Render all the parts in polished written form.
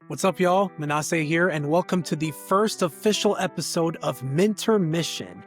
What's up, y'all? Manasseh here, and welcome to the first official episode of Mintermission.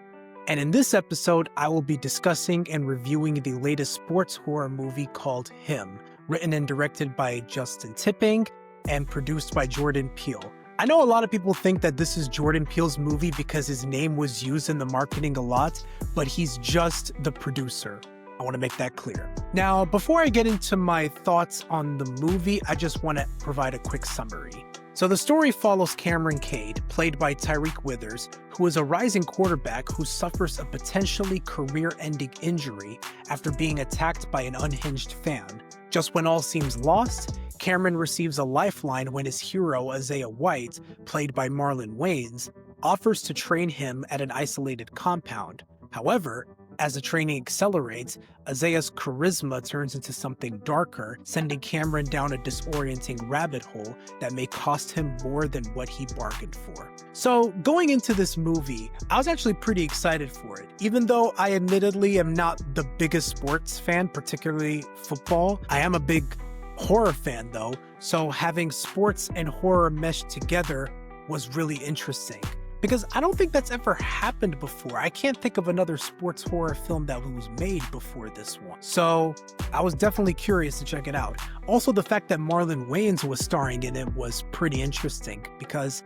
And in this episode, I will be discussing and reviewing the latest sports horror movie called Him, written and directed by Justin Tipping and produced by Jordan Peele. I know a lot of people think that this is Jordan Peele's movie because his name was used in the marketing a lot, but he's just the producer. I want to make that clear. Now, before I get into my thoughts on the movie, I just want to provide a quick summary. So the story follows Cameron Cade, played by Tyreek Withers, who is a rising quarterback who suffers a potentially career-ending injury after being attacked by an unhinged fan. Just when all seems lost, Cameron receives a lifeline when his hero, Isaiah White, played by Marlon Wayans, offers to train him at an isolated compound. However, as the training accelerates, Isaiah's charisma turns into something darker, sending Cameron down a disorienting rabbit hole that may cost him more than what he bargained for. So, going into this movie, I was actually pretty excited for it. Even though I admittedly am not the biggest sports fan, particularly football, I am a big horror fan though, so having sports and horror meshed together was really interesting. Because I don't think that's ever happened before. I can't think of another sports horror film that was made before this one. So I was definitely curious to check it out. Also, the fact that Marlon Wayans was starring in it was pretty interesting because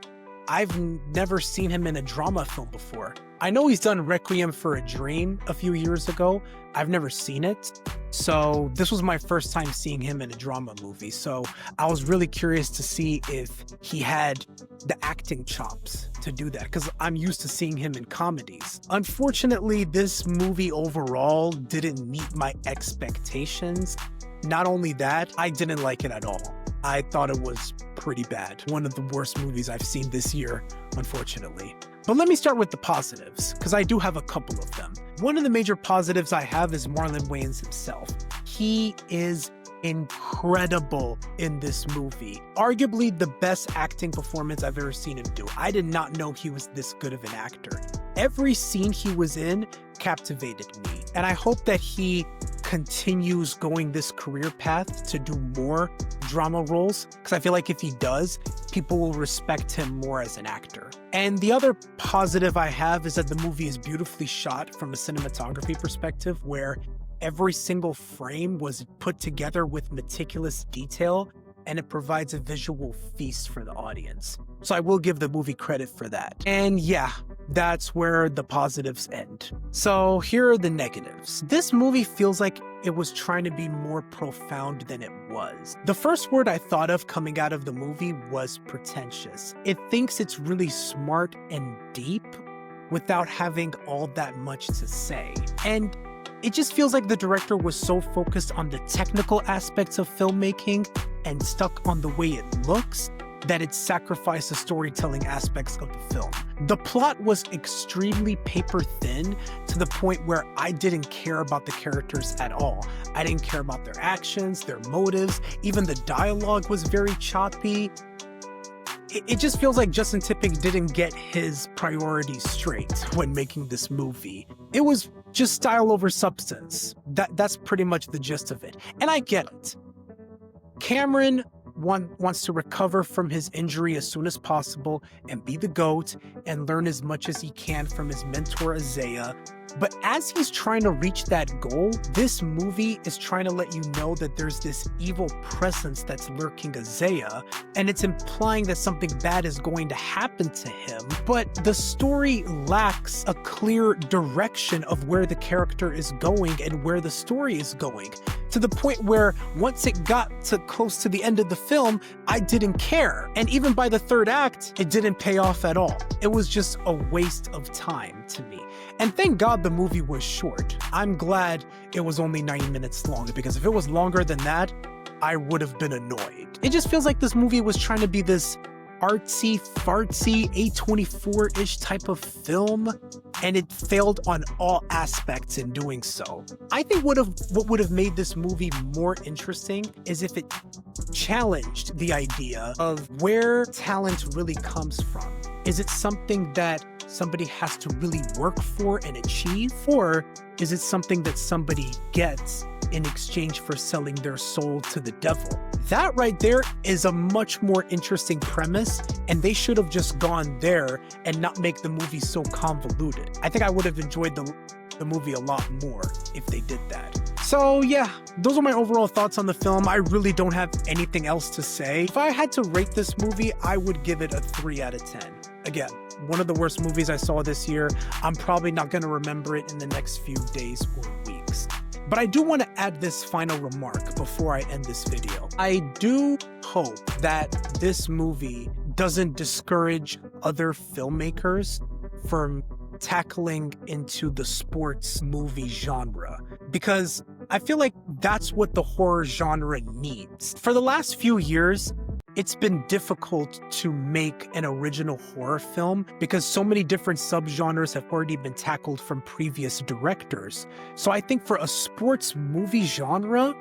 I've never seen him in a drama film before. I know he's done Requiem for a Dream a few years ago. I've never seen it. So this was my first time seeing him in a drama movie. So I was really curious to see if he had the acting chops to do that because I'm used to seeing him in comedies. Unfortunately, this movie overall didn't meet my expectations. Not only that, I didn't like it at all. I thought it was pretty bad. One of the worst movies I've seen this year, unfortunately. But let me start with the positives, because I do have a couple of them. One of the major positives I have is Marlon Wayans himself. He is incredible in this movie. Arguably the best acting performance I've ever seen him do. I did not know he was this good of an actor. Every scene he was in captivated me, and I hope that he continues going this career path to do more drama roles, because I feel like if he does, people will respect him more as an actor. And the other positive I have is that the movie is beautifully shot from a cinematography perspective, where every single frame was put together with meticulous detail, and it provides a visual feast for the audience. So I will give the movie credit for that. And yeah, that's where the positives end. So here are the negatives. This movie feels like it was trying to be more profound than it was. The first word I thought of coming out of the movie was pretentious. It thinks it's really smart and deep without having all that much to say. And it just feels like the director was so focused on the technical aspects of filmmaking and stuck on the way it looks that it sacrificed the storytelling aspects of the film. The plot was extremely paper thin to the point where I didn't care about the characters at all. I didn't care about their actions, their motives, even the dialogue was very choppy. It just feels like Justin Tipping didn't get his priorities straight when making this movie. It was just style over substance. That's pretty much the gist of it. And I get it. Cameron wants to recover from his injury as soon as possible and be the GOAT and learn as much as he can from his mentor Isaiah. But as he's trying to reach that goal, this movie is trying to let you know that there's this evil presence that's lurking Isaiah, and it's implying that something bad is going to happen to him. But the story lacks a clear direction of where the character is going and where the story is going, to the point where once it got to close to the end of the film, I didn't care. And even by the third act, it didn't pay off at all. It was just a waste of time to me. And thank God the movie was short. I'm glad it was only 90 minutes long, because if it was longer than that, I would have been annoyed. It just feels like this movie was trying to be this artsy, fartsy, A24-ish type of film, and it failed on all aspects in doing so. I think what would have made this movie more interesting is if it challenged the idea of where talent really comes from. Is it something that somebody has to really work for and achieve? Or is it something that somebody gets in exchange for selling their soul to the devil? That right there is a much more interesting premise, and they should have just gone there and not make the movie so convoluted. I think I would have enjoyed the movie a lot more if they did that. So yeah, those are my overall thoughts on the film. I really don't have anything else to say. If I had to rate this movie, I would give it a 3 out of 10. Again, one of the worst movies I saw this year. I'm probably not going to remember it in the next few days or weeks. But I do want to add this final remark before I end this video. I do hope that this movie doesn't discourage other filmmakers from tackling into the sports movie genre, because I feel like that's what the horror genre needs. For the last few years, it's been difficult to make an original horror film because so many different subgenres have already been tackled from previous directors. So I think for a sports movie genre,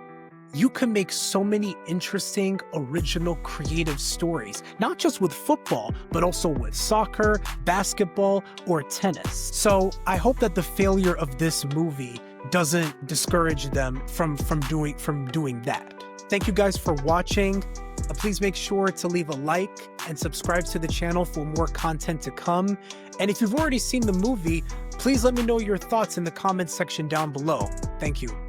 you can make so many interesting, original, creative stories, not just with football, but also with soccer, basketball, or tennis. So I hope that the failure of this movie doesn't discourage them from doing that. Thank you guys for watching. Please make sure to leave a like and subscribe to the channel for more content to come. And if you've already seen the movie, please let me know your thoughts in the comments section down below. Thank you.